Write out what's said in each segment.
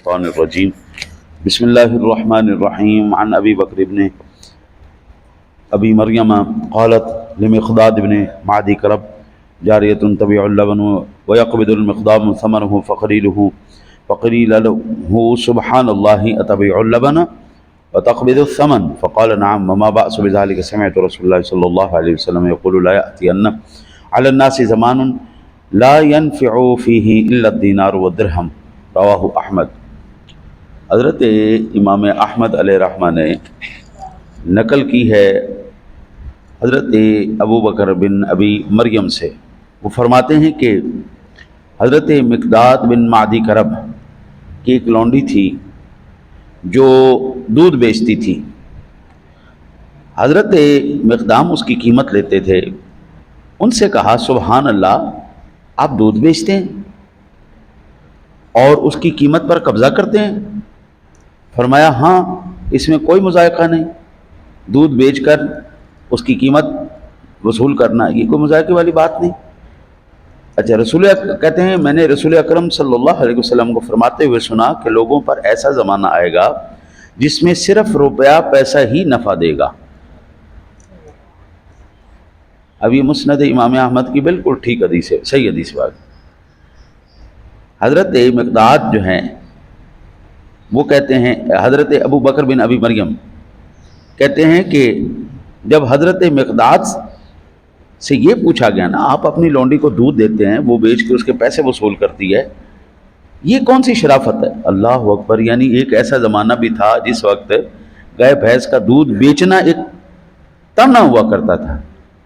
الشیطان الرجیم بسم اللہ الرحمن الرحیم عن ابی بکر ابن ابی مریم قالت لمقداد ابن معدی کرب جاریۃ تبیع اللبن ویقبض المقدام ثمنه فقیل له سبحان اللہ اتبیع اللبن وتقبض الثمن فقال نعم وما بأس بذلك سمعت رسول اللہ صلی اللہ علیہ وسلم يقول لا يأتین علی الناس زمان لا ينفع فیہ الا الدینار والدرہم رواہ احمد۔ حضرت امام احمد علیہ رحمہ نے نقل کی ہے حضرت ابو بکر بن ابی مریم سے، وہ فرماتے ہیں کہ حضرت مقداد بن معدی کرب کی ایک لونڈی تھی جو دودھ بیچتی تھی۔ حضرت مقدام اس کی قیمت لیتے تھے، ان سے کہا سبحان اللہ آپ دودھ بیچتے ہیں اور اس کی قیمت پر قبضہ کرتے ہیں؟ فرمایا ہاں، اس میں کوئی مذائقہ نہیں، دودھ بیچ کر اس کی قیمت وصول کرنا یہ کوئی مذائقے والی بات نہیں۔ اچھا، کہتے ہیں میں نے رسول اکرم صلی اللہ علیہ وسلم کو فرماتے ہوئے سنا کہ لوگوں پر ایسا زمانہ آئے گا جس میں صرف روپیہ پیسہ ہی نفع دے گا۔ اب یہ مسند امام احمد کی بالکل ٹھیک حدیث ہے، صحیح حدیث بات۔ حضرت مقداد جو ہیں وہ کہتے ہیں، حضرت ابو بکر بن ابی مریم کہتے ہیں کہ جب حضرت مقداد سے یہ پوچھا گیا نا آپ اپنی لونڈی کو دودھ دیتے ہیں، وہ بیچ کے اس کے پیسے وصول کرتی ہے، یہ کون سی شرافت ہے؟ اللہ اکبر! یعنی ایک ایسا زمانہ بھی تھا جس وقت گائے بھینس کا دودھ بیچنا ایک تمنا ہوا کرتا تھا،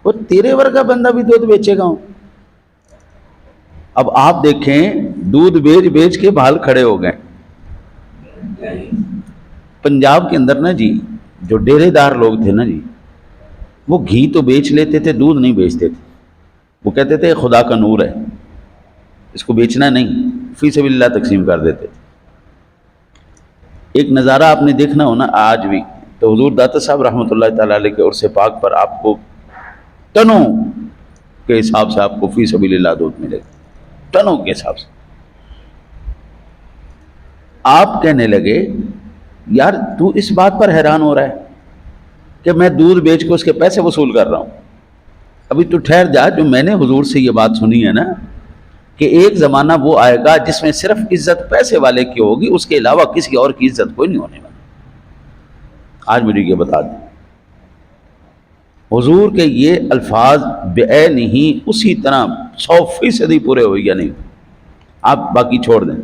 وہ تیرے ورگا بندہ بھی دودھ بیچے گا۔ اب آپ دیکھیں دودھ بیچ بیچ کے بال کھڑے ہو گئے۔ پنجاب کے اندر نا جی جو ڈیرے دار لوگ تھے نا جی، وہ گھی تو بیچ لیتے تھے، دودھ نہیں بیچتے تھے۔ وہ کہتے تھے خدا کا نور ہے، اس کو بیچنا نہیں، فی سبیل اللہ تقسیم کر دیتے تھے۔ ایک نظارہ آپ نے دیکھنا ہونا آج بھی، تو حضور داتا صاحب رحمۃ اللہ تعالیٰ علیہ کے عرص پاک پر آپ کو ٹنوں کے حساب سے آپ کو فی سبیل اللہ دودھ ملے گا، ٹنوں کے حساب سے۔ آپ کہنے لگے یار تو اس بات پر حیران ہو رہا ہے کہ میں دودھ بیچ کے اس کے پیسے وصول کر رہا ہوں؟ ابھی تو ٹھہر جا، جو میں نے حضور سے یہ بات سنی ہے نا کہ ایک زمانہ وہ آئے گا جس میں صرف عزت پیسے والے کی ہوگی، اس کے علاوہ کسی اور کی عزت کوئی نہیں ہونے والی۔ آج مجھے یہ بتا دیں حضور کے یہ الفاظ بعین ہی اسی طرح 100% پورے ہوئے یا نہیں؟ آپ باقی چھوڑ دیں،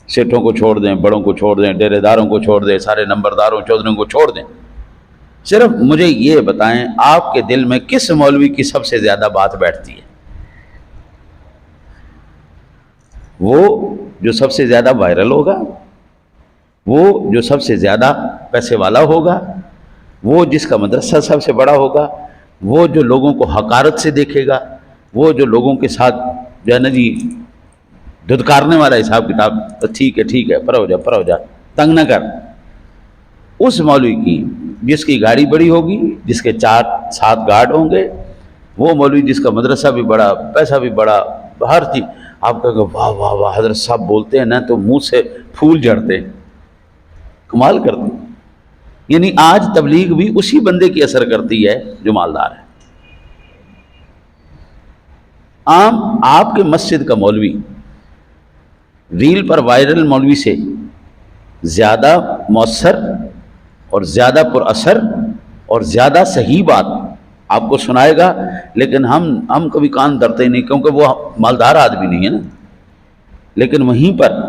سیٹھوں کو چھوڑ دیں، بڑوں کو چھوڑ دیں، ڈیرے داروں کو چھوڑ دیں، سارے نمبرداروں چودھریوں کو چھوڑ دیں، صرف مجھے یہ بتائیں آپ کے دل میں کس مولوی کی سب سے زیادہ بات بیٹھتی ہے؟ وہ جو سب سے زیادہ وائرل ہوگا، وہ جو سب سے زیادہ پیسے والا ہوگا، وہ جس کا مدرسہ سب سے بڑا ہوگا، وہ جو لوگوں کو حقارت سے دیکھے گا، وہ جو لوگوں کے ساتھ جو ہے نا جی دھتکارنے والا حساب کتاب، تو ٹھیک ہے پر ہو جا تنگ نہ کر، اس مولوی کی جس کی گاڑی بڑی ہوگی، جس کے 4-7 گارڈ ہوں گے، وہ مولوی جس کا مدرسہ بھی بڑا، پیسہ بھی بڑا، ہر چیز، آپ کہو گے واہ واہ واہ حضرت صاحب بولتے ہیں نا تو منہ سے پھول جھڑتے، کمال کرتے ہیں۔ یعنی آج تبلیغ بھی اسی بندے کی اثر کرتی ہے جو مالدار ہے۔ عام آپ کے مسجد کا مولوی ریل پر وائرل مولوی سے زیادہ مؤثر اور زیادہ پر اثر اور زیادہ صحیح بات آپ کو سنائے گا، لیکن ہم کبھی کان دھرتے نہیں کیونکہ وہ مالدار آدمی نہیں ہے نا۔ لیکن وہیں پر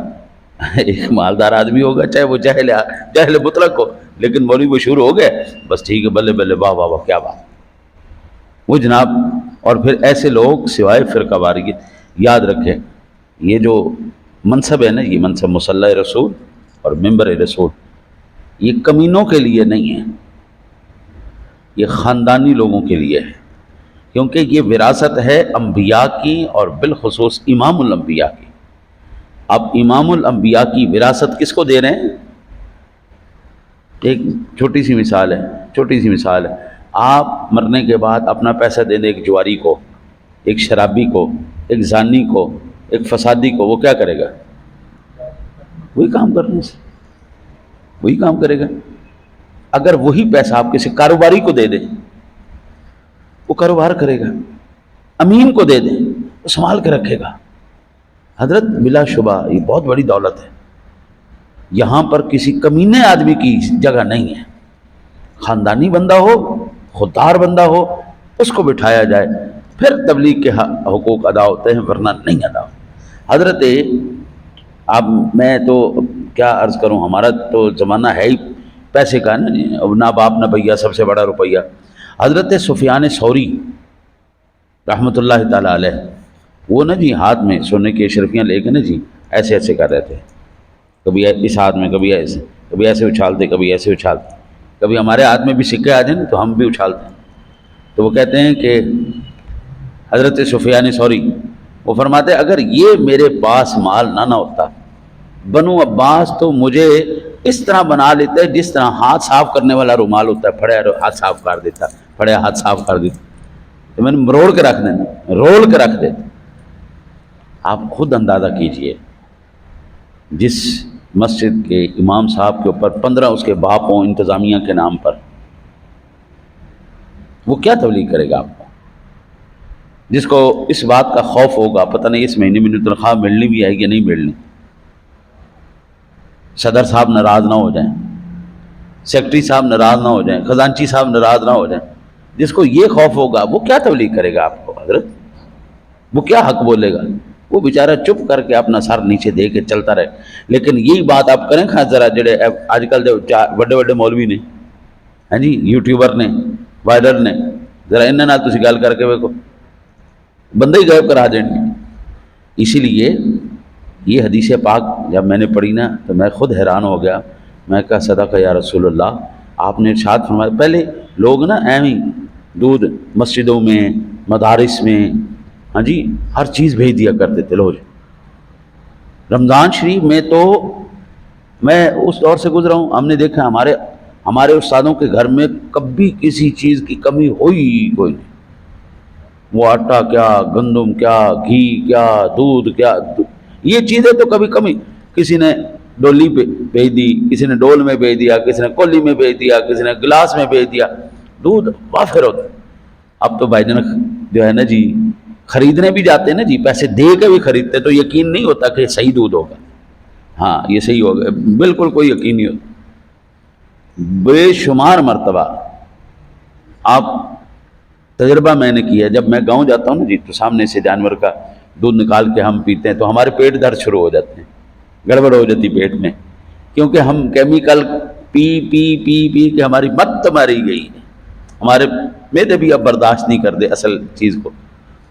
ایک مالدار آدمی ہوگا، چاہے وہ جاہل مطلق ہو، لیکن مولوی مشہور ہو گئے، بس ٹھیک ہے، بلے بلے، واہ واہ واہ، کیا بات وہ جناب۔ اور پھر ایسے لوگ سوائے فرقہ واریت، یاد رکھیں یہ جو منصب ہے نا، یہ منصب مصلی رسول اور ممبر رسول، یہ کمینوں کے لیے نہیں ہے، یہ خاندانی لوگوں کے لیے ہے، کیونکہ یہ وراثت ہے انبیاء کی اور بالخصوص امام الانبیاء کی۔ اب امام الانبیاء کی وراثت کس کو دے رہے ہیں؟ ایک چھوٹی سی مثال ہے، آپ مرنے کے بعد اپنا پیسہ دے دیں ایک جواری کو، ایک شرابی کو، ایک زانی کو، ایک فسادی کو، وہ کیا کرے گا؟ وہی کام کرنے سے وہی کام کرے گا. اگر وہی پیسہ آپ کسی کاروباری کو دے دیں وہ کاروبار کرے گا, امین کو دے دیں وہ سنبھال کے رکھے گا. حضرت بلا شبہ یہ بہت بڑی دولت ہے. یہاں پر کسی کمینے آدمی کی جگہ نہیں ہے. خاندانی بندہ ہو, خوددار بندہ ہو, اس کو بٹھایا جائے, پھر تبلیغ کے حقوق ادا ہوتے ہیں, ورنہ نہیں ادا ہوتے. حضرت اب میں تو کیا عرض کروں, ہمارا تو زمانہ ہے ہی پیسے کا نا, نہ باپ نہ بھیا, سب سے بڑا روپیہ. حضرت سفیان ثوری رحمۃ اللہ تعالیٰ علیہ, وہ نا جی ہاتھ میں سونے کی اشرفیاں لے کے نا جی ایسے ایسے کر رہے تھے, کبھی اس ہاتھ میں, کبھی ایسے اچھالتے, کبھی ایسے اچھالتے. کبھی ہمارے ہاتھ میں بھی سکے آ جائیں تو ہم بھی اچھالتے ہیں. تو وہ کہتے ہیں کہ حضرت سفیان ثوری وہ فرماتے ہیں اگر یہ میرے پاس مال نہ ہوتا, بنو عباس تو مجھے اس طرح بنا لیتے جس طرح ہاتھ صاف کرنے والا رومال ہوتا ہے, پھڑے ہاتھ صاف کر دیتا, پھڑے ہاتھ صاف کر دیتا. تو میں نے مروڑ کے رکھ دینا, رول کے رکھ دیتا. آپ خود اندازہ کیجئے, جس مسجد کے امام صاحب کے اوپر 15 اس کے باپ ہوں انتظامیہ کے نام پر, وہ کیا تبلیغ کرے گا آپ کو؟ جس کو اس بات کا خوف ہوگا پتہ نہیں اس مہینے میں تنخواہ ملنی بھی ہے کہ نہیں ملنی, صدر صاحب ناراض نہ ہو جائیں, سیکرٹری صاحب ناراض نہ ہو جائیں, خزانچی صاحب ناراض نہ ہو جائیں, جس کو یہ خوف ہوگا وہ کیا تبلیغ کرے گا آپ کو؟ حضرت وہ کیا حق بولے گا؟ وہ بیچارہ چپ کر کے اپنا سر نیچے دے کے چلتا رہے. لیکن یہی بات آپ کریں خاص ذرا جڑے آج کل دے بڑے بڑے مولوی نے, ہاں جی, یوٹیوبر نے, وائرل نے, ذرا انہاں نال تسی گل کر کے ویکھو, بندے ہی غائب کرا دیں. اسی لیے یہ حدیث پاک جب میں نے پڑھی نا تو میں خود حیران ہو گیا. میں کہا صدق یا رسول اللہ, آپ نے ارشاد فرمایا. پہلے لوگ نا ایویں دودھ مسجدوں میں, مدارس میں, ہاں جی, ہر چیز بھیج دیا کرتے تھے. لو جی, رمضان شریف میں تو میں اس دور سے گزرا ہوں, ہم نے دیکھا ہمارے استادوں کے گھر میں کبھی کسی چیز کی کمی ہوئی کوئی نہیں. وہ آٹا کیا, گندم کیا, گھی کیا, دودھ کیا, یہ چیزیں تو کبھی کمی. کسی نے ڈولی پہ بھیج دی, کسی نے ڈول میں بھیج دیا, کسی نے کولی میں بھیج دیا, کسی نے گلاس میں بھیج دیا. دودھ وافر ہوتا. اب تو بھائی جان جو ہے نا جی خریدنے بھی جاتے ہیں نا جی, پیسے دے کے بھی خریدتے, تو یقین نہیں ہوتا کہ صحیح دودھ ہوگا. ہاں یہ صحیح ہوگا, بالکل کوئی یقین نہیں ہوتا. بے شمار مرتبہ آپ تجربہ میں نے کیا, جب میں گاؤں جاتا ہوں نا جی تو سامنے سے جانور کا دودھ نکال کے ہم پیتے ہیں تو ہمارے پیٹ درد شروع ہو جاتے ہیں, گڑبڑ ہو جاتی پیٹ میں, کیونکہ ہم کیمیکل پی پی پی پی کے ہماری مت ماری گئی ہے. ہمارے معدے بھی اب برداشت نہیں کرتے اصل چیز کو.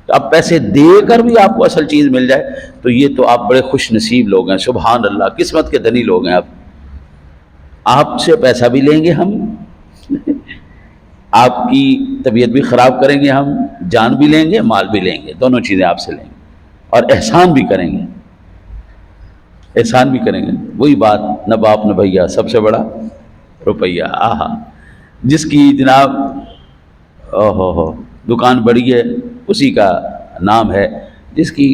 تو اب پیسے دے کر بھی آپ کو اصل چیز مل جائے تو یہ تو آپ بڑے خوش نصیب لوگ ہیں. سبحان اللہ, قسمت کے دھنی لوگ ہیں. آپ سے پیسہ بھی لیں گے ہم, آپ کی طبیعت بھی خراب کریں گے ہم, جان بھی لیں گے, مال بھی لیں گے, دونوں چیزیں آپ سے لیں گے, اور احسان بھی کریں گے, احسان بھی کریں گے. وہی بات, نہ باپ نہ بھیا, سب سے بڑا روپیہ. آہا, جس کی جناب ہو دکان بڑی ہے اسی کا نام ہے, جس کی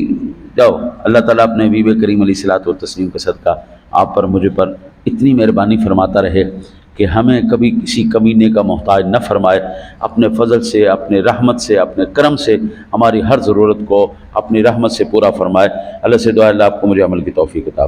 جاؤ اللہ تعالیٰ اپنے حبیب کریم علیہ الصلوۃ والتسلیم کے صدقہ آپ پر مجھے پر اتنی مہربانی فرماتا رہے کہ ہمیں کبھی کسی کمینے کا محتاج نہ فرمائے. اپنے فضل سے, اپنے رحمت سے, اپنے کرم سے ہماری ہر ضرورت کو اپنی رحمت سے پورا فرمائے. اللہ سے دعا اللہ آپ کو مجھے عمل کی توفیق عطا